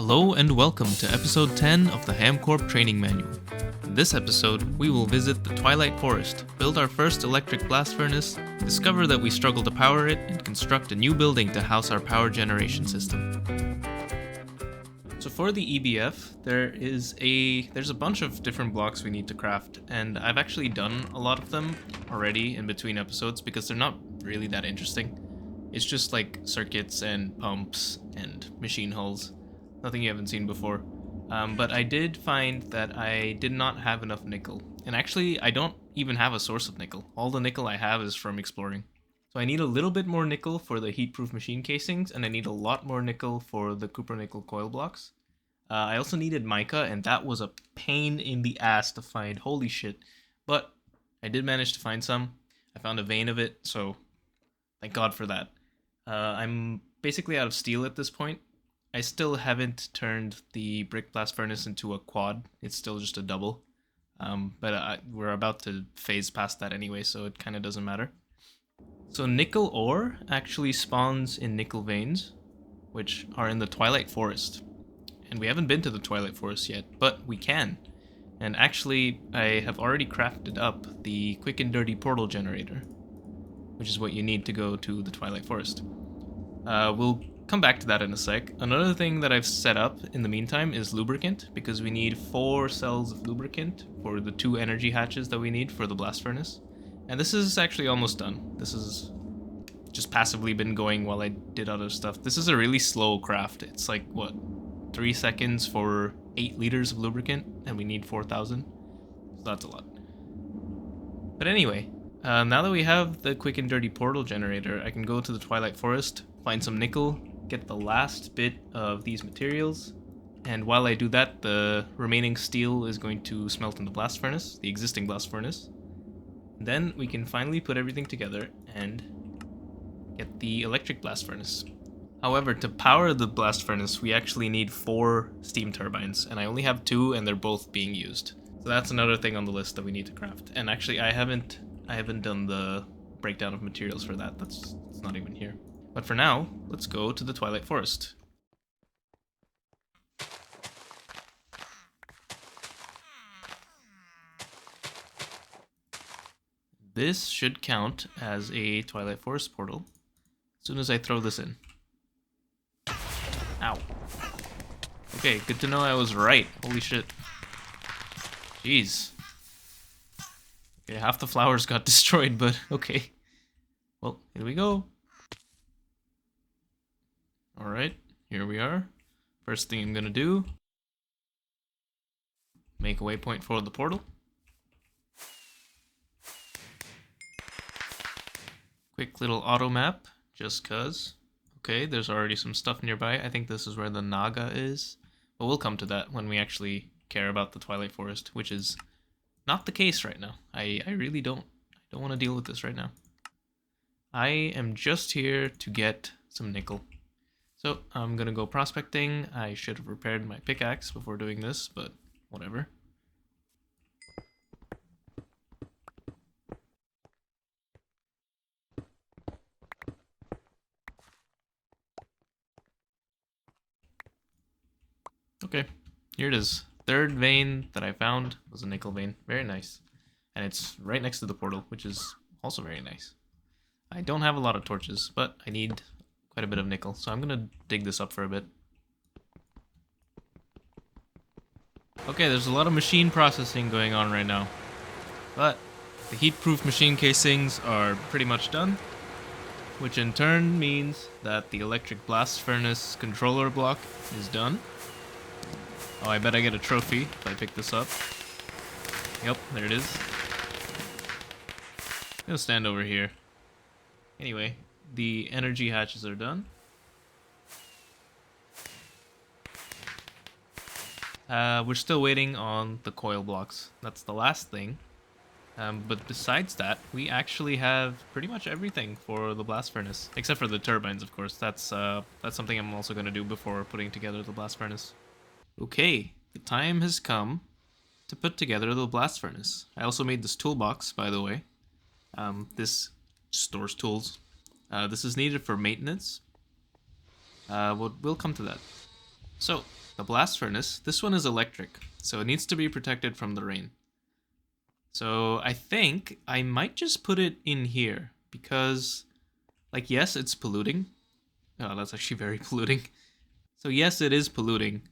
Hello and welcome to episode 10 of the HamCorp training manual. In this episode, we will visit the Twilight Forest, build our first electric blast furnace, discover that we struggle to power it, and construct a new building to house our power generation system. So for the EBF, there's a bunch of different blocks we need to craft, and I've actually done a lot of them already in between episodes because they're not really that interesting. It's just like circuits and pumps and machine hulls. Nothing you haven't seen before. But I did find that I did not have enough nickel. And actually, I don't even have a source of nickel. All the nickel I have is from exploring. So I need a little bit more nickel for the heat-proof machine casings, and I need a lot more nickel for the cupronickel coil blocks. I also needed mica, and that was a pain in the ass to find. Holy shit. But I did manage to find some. I found a vein of it, so thank God for that. I'm basically out of steel at this point. I still haven't turned the brick blast furnace into a quad. It's still just a double. But we're about to phase past that anyway, so it kind of doesn't matter. So nickel ore actually spawns in nickel veins, which are in the Twilight Forest. And we haven't been to the Twilight Forest yet, but we can. And actually, I have already crafted up the quick and dirty portal generator, which is what you need to go to the Twilight Forest. We'll come back to that in a sec. Another thing that I've set up in the meantime is lubricant, because we need 4 cells of lubricant for the 2 energy hatches that we need for the blast furnace. And this is actually almost done. This has just passively been going while I did other stuff. This is a really slow craft. It's like, 3 seconds for 8 liters of lubricant, and we need 4,000. So that's a lot. But anyway, now that we have the quick and dirty portal generator, I can go to the Twilight Forest, find some nickel, get the last bit of these materials, and while I do that, the remaining steel is going to smelt in the blast furnace, the existing blast furnace. Then we can finally put everything together and get the electric blast furnace. However, to power the blast furnace, we actually need 4 steam turbines, and I only have 2, and they're both being used. So that's another thing on the list that we need to craft. And actually, I haven't done the breakdown of materials for that. It's not even here. But for now, let's go to the Twilight Forest. This should count as a Twilight Forest portal as soon as I throw this in. Ow. Okay, good to know I was right. Holy shit. Jeez. Okay, half the flowers got destroyed, but okay. Well, here we go. Alright, here we are. First thing I'm gonna do, make a waypoint for the portal. Quick little auto map, just cuz. Okay, there's already some stuff nearby. I think this is where the Naga is. But we'll come to that when we actually care about the Twilight Forest, which is not the case right now. I really don't want to deal with this right now. I am just here to get some nickel. So I'm gonna go prospecting. I should have repaired my pickaxe before doing this, but whatever. Okay, here it is. Third vein that I found was a nickel vein. Very nice. And it's right next to the portal, which is also very nice. I don't have a lot of torches, but I need quite a bit of nickel, so I'm gonna dig this up for a bit. Okay, there's a lot of machine processing going on right now, but the heat-proof machine casings are pretty much done, which in turn means that the electric blast furnace controller block is done. Oh, I bet I get a trophy if I pick this up. Yep, there it is. I'm gonna stand over here. Anyway, the energy hatches are done. We're still waiting on the coil blocks. That's the last thing. But besides that, we actually have pretty much everything for the blast furnace, except for the turbines, of course. That's something I'm also going to do before putting together the blast furnace. Okay, the time has come to put together the blast furnace. I also made this toolbox, by the way. This stores tools. This is needed for maintenance. We'll come to that. So, the blast furnace, this one is electric, so it needs to be protected from the rain. So I think I might just put it in here because, like, yes, it's polluting. Oh, that's actually very polluting. So yes, it is polluting,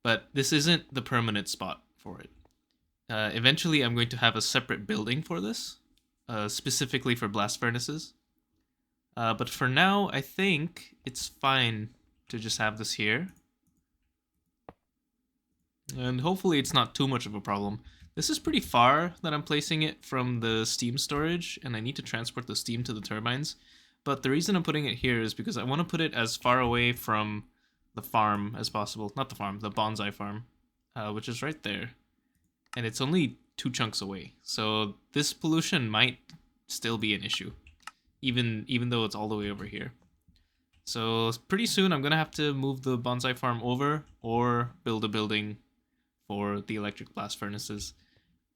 but this isn't the permanent spot for it. Eventually, I'm going to have a separate building for this, specifically for blast furnaces. But for now, I think it's fine to just have this here. And hopefully it's not too much of a problem. This is pretty far that I'm placing it from the steam storage, and I need to transport the steam to the turbines. But the reason I'm putting it here is because I want to put it as far away from the farm as possible. Not the farm, the bonsai farm, which is right there. And it's only 2 chunks away. So this pollution might still be an issue, even though it's all the way over here. So pretty soon I'm going to have to move the bonsai farm over or build a building for the electric blast furnaces.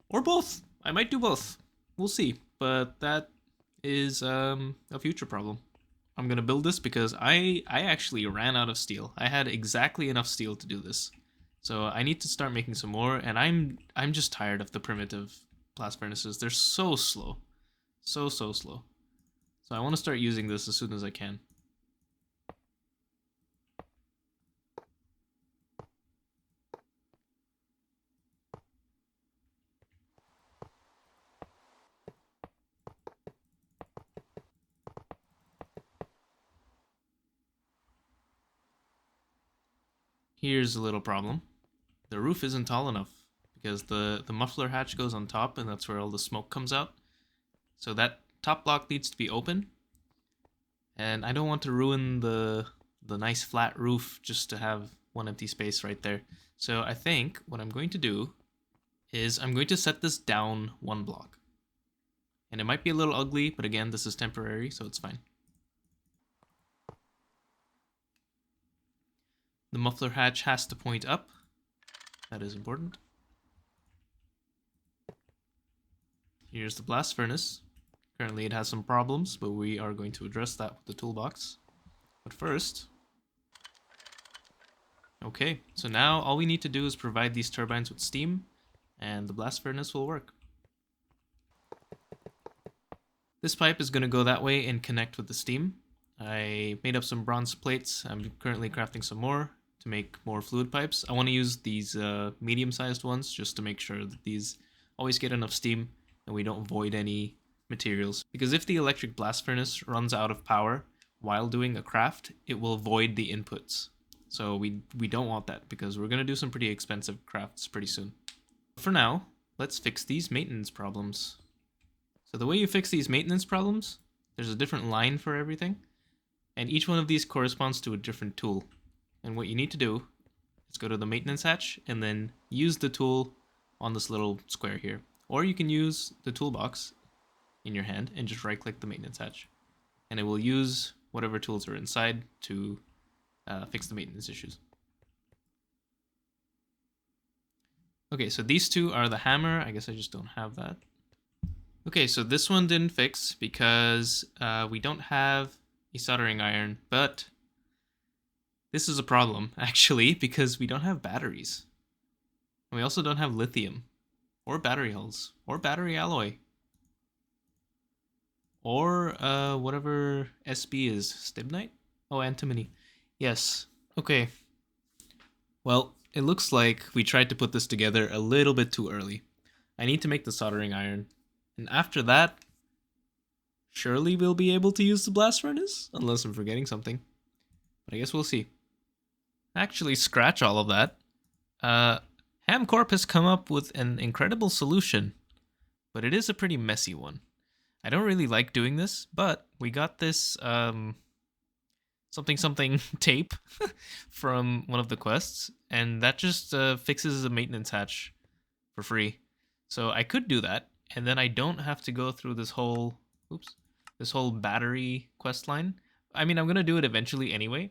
Or both. I might do both. We'll see. But that is a future problem. I'm going to build this because I actually ran out of steel. I had exactly enough steel to do this. So I need to start making some more, and I'm just tired of the primitive blast furnaces. They're so slow. So slow. So I want to start using this as soon as I can. Here's a little problem. The roof isn't tall enough because the muffler hatch goes on top, and that's where all the smoke comes out. So that top block needs to be open. And I don't want to ruin the nice flat roof just to have one empty space right there. So I think what I'm going to do is I'm going to set this down 1 block. And it might be a little ugly, but again, this is temporary, so it's fine. The muffler hatch has to point up. That is important. Here's the blast furnace. Currently it has some problems, but we are going to address that with the toolbox. But first... Okay, so now all we need to do is provide these turbines with steam, and the blast furnace will work. This pipe is going to go that way and connect with the steam. I made up some bronze plates. I'm currently crafting some more to make more fluid pipes. I want to use these medium-sized ones just to make sure that these always get enough steam and we don't void any materials. Because if the electric blast furnace runs out of power while doing a craft, it will void the inputs. So we don't want that because we're going to do some pretty expensive crafts pretty soon. For now, let's fix these maintenance problems. So the way you fix these maintenance problems, there's a different line for everything, and each one of these corresponds to a different tool. And what you need to do is go to the maintenance hatch and then use the tool on this little square here. Or you can use the toolbox in your hand and just right-click the maintenance hatch. And it will use whatever tools are inside to fix the maintenance issues. Okay, so these two are the hammer. I guess I just don't have that. Okay, so this one didn't fix because we don't have a soldering iron, but this is a problem, actually, because we don't have batteries. And we also don't have lithium, or battery hulls, or battery alloy, or whatever SB is. Stibnite? Oh, antimony. Yes. Okay. Well, it looks like we tried to put this together a little bit too early. I need to make the soldering iron. And after that, surely we'll be able to use the blast furnace? Unless I'm forgetting something. But I guess we'll see. Actually, scratch all of that. HamCorp has come up with an incredible solution. But it is a pretty messy one. I don't really like doing this, but we got this something tape from one of the quests, and that just fixes the maintenance hatch for free. So I could do that, and then I don't have to go through this whole battery quest line. I mean, I'm gonna do it eventually anyway,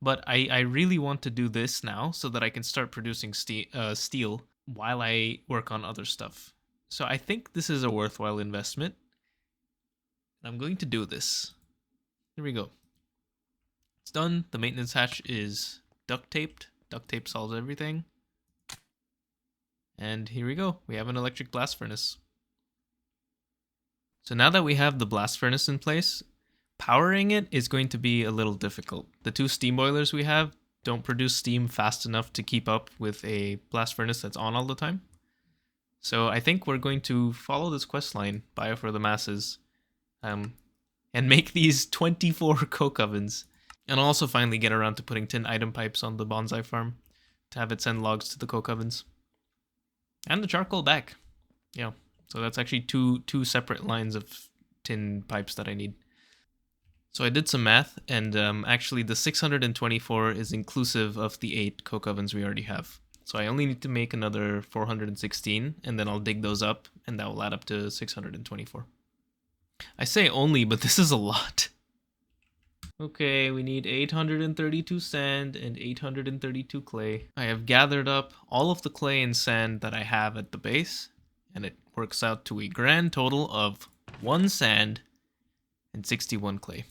but I really want to do this now so that I can start producing steel while I work on other stuff. So I think this is a worthwhile investment. I'm going to do this. Here we go. It's done. The maintenance hatch is duct taped Duct tape solves everything. And here we go. We have an electric blast furnace. So now that we have the blast furnace in place, powering it is going to be a little difficult. The 2 steam boilers we have don't produce steam fast enough to keep up with a blast furnace that's on all the time. So I think we're going to follow this quest line, Bio for the Masses, and make these 24 coke ovens. And I'll also finally get around to putting tin item pipes on the bonsai farm to have it send logs to the coke ovens. And the charcoal back. Yeah, so that's actually two separate lines of tin pipes that I need. So I did some math, and actually the 624 is inclusive of the 8 coke ovens we already have. So I only need to make another 416, and then I'll dig those up, and that will add up to 624. I say only, but this is a lot. Okay, we need 832 sand and 832 clay. I have gathered up all of the clay and sand that I have at the base, and it works out to a grand total of 1 sand and 61 clay.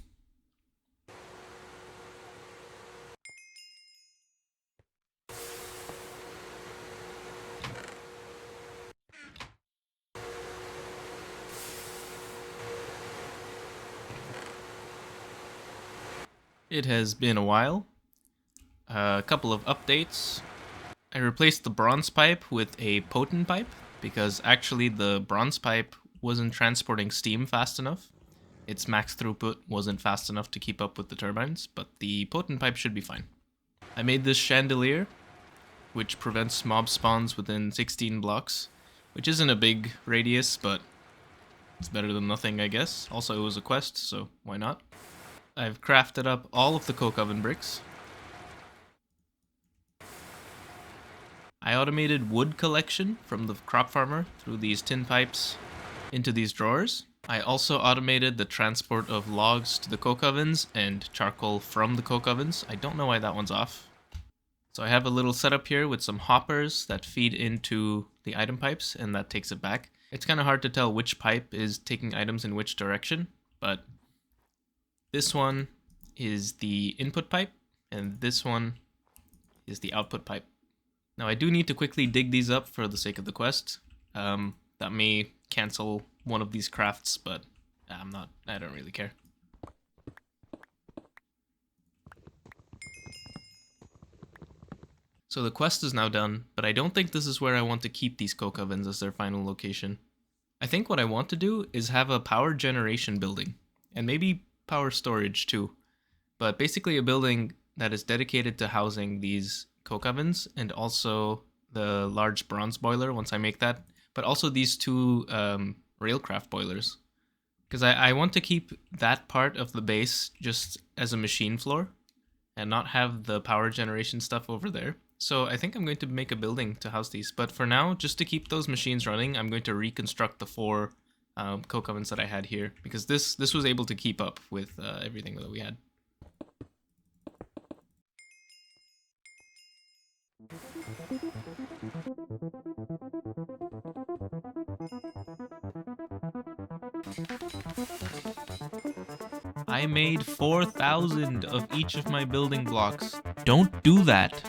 It has been a while. A couple of updates. I replaced the bronze pipe with a potent pipe because actually the bronze pipe wasn't transporting steam fast enough. Its max throughput wasn't fast enough to keep up with the turbines, but the potent pipe should be fine. I made this chandelier, which prevents mob spawns within 16 blocks, which isn't a big radius, but it's better than nothing, I guess. Also, it was a quest, so why not? I've crafted up all of the coke oven bricks. I automated wood collection from the crop farmer through these tin pipes into these drawers. I also automated the transport of logs to the coke ovens and charcoal from the coke ovens. I don't know why that one's off. So I have a little setup here with some hoppers that feed into the item pipes, and that takes it back. It's kind of hard to tell which pipe is taking items in which direction, but this one is the input pipe, and this one is the output pipe. Now I do need to quickly dig these up for the sake of the quest. That may cancel one of these crafts, but I don't really care. So the quest is now done, but I don't think this is where I want to keep these coke ovens as their final location. I think what I want to do is have a power generation building, and maybe power storage too, but basically a building that is dedicated to housing these coke ovens and also the large bronze boiler once I make that, but also these 2 railcraft boilers, because I want to keep that part of the base just as a machine floor and not have the power generation stuff over there. So I think I'm going to make a building to house these, but for now, just to keep those machines running, I'm going to reconstruct the 4 coke ovens that I had here, because this was able to keep up with everything that we had. I made 4,000 of each of my building blocks. Don't do that.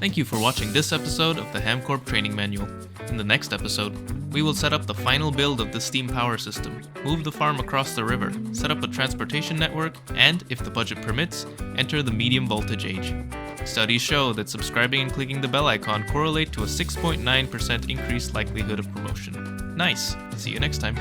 Thank you for watching this episode of the HamCorp Training Manual. In the next episode, we will set up the final build of the steam power system, move the farm across the river, set up a transportation network, and, if the budget permits, enter the medium voltage age. Studies show that subscribing and clicking the bell icon correlate to a 6.9% increased likelihood of promotion. Nice! See you next time.